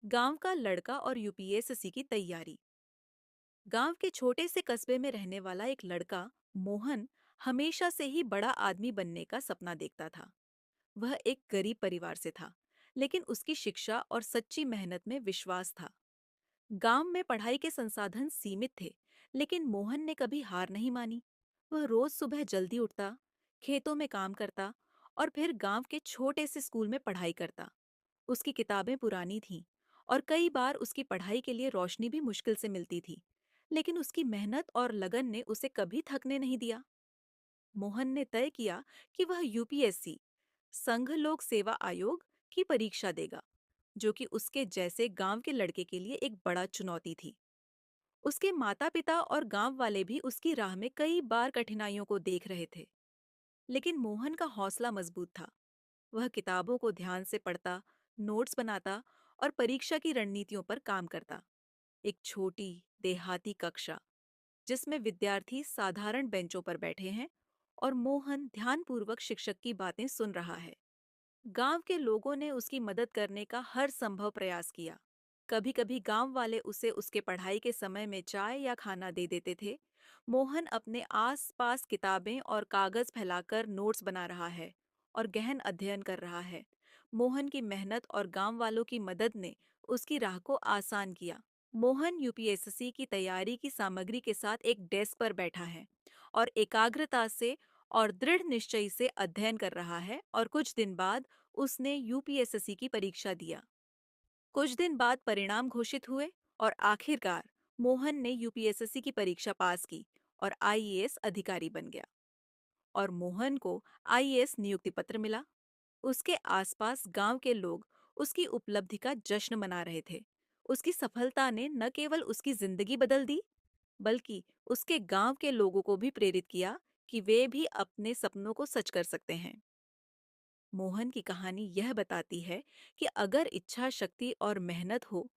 गांव का लड़का और यूपीएससी की तैयारी। गांव के छोटे से कस्बे में रहने वाला एक लड़का मोहन हमेशा से ही बड़ा आदमी बनने का सपना देखता था। वह एक गरीब परिवार से था, लेकिन उसकी शिक्षा और सच्ची मेहनत में विश्वास था। गांव में पढ़ाई के संसाधन सीमित थे, लेकिन मोहन ने कभी हार नहीं मानी। वह रोज सुबह जल्दी उठता, खेतों में काम करता और फिर गांव के छोटे से स्कूल में पढ़ाई करता। उसकी किताबें पुरानी थीं और कई बार उसकी पढ़ाई के लिए रोशनी भी मुश्किल से मिलती थी, लेकिन उसकी मेहनत और लगन ने उसे कभी थकने नहीं दिया। मोहन ने तय किया कि वह यूपीएससी, संघ लोक सेवा आयोग की परीक्षा देगा, जो कि उसके जैसे गांव के लड़के के लिए एक बड़ा चुनौती थी। उसके माता-पिता और गांव वाले भी उसकी राह में कई बार कठिनाइयों को देख रहे थे, लेकिन मोहन का हौसला मजबूत था। वह किताबों को ध्यान से पढ़ता, नोट्स बनाता और परीक्षा की रणनीतियों पर काम करता। एक छोटी देहाती कक्षा, जिसमें विद्यार्थी साधारण बेंचों पर बैठे हैं और मोहन ध्यानपूर्वक शिक्षक की बातें सुन रहा है। गांव के लोगों ने उसकी मदद करने का हर संभव प्रयास किया। कभी कभी गांव वाले उसे उसके पढ़ाई के समय में चाय या खाना दे देते थे। मोहन अपने आस पास किताबें और कागज फैलाकर नोट्स बना रहा है और गहन अध्ययन कर रहा है। मोहन की मेहनत और गांव वालों की मदद ने उसकी राह को आसान किया। मोहन यूपीएससी की तैयारी की सामग्री के साथ एक डेस्क पर बैठा है और एकाग्रता से और दृढ़ निश्चय से अध्ययन कर रहा है, और कुछ दिन बाद उसने यूपीएससी की परीक्षा दिया। कुछ दिन बाद परिणाम घोषित हुए और आखिरकार मोहन ने यूपीएससी की परीक्षा पास की और आईएएस अधिकारी बन गया। और मोहन को आईएएस नियुक्ति पत्र मिला। उसके आसपास गांव के लोग उसकी उपलब्धि का जश्न मना रहे थे। उसकी सफलता ने न केवल उसकी जिंदगी बदल दी, बल्कि उसके गांव के लोगों को भी प्रेरित किया कि वे भी अपने सपनों को सच कर सकते हैं। मोहन की कहानी यह बताती है कि अगर इच्छा शक्ति और मेहनत हो,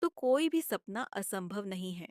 तो कोई भी सपना असंभव नहीं है।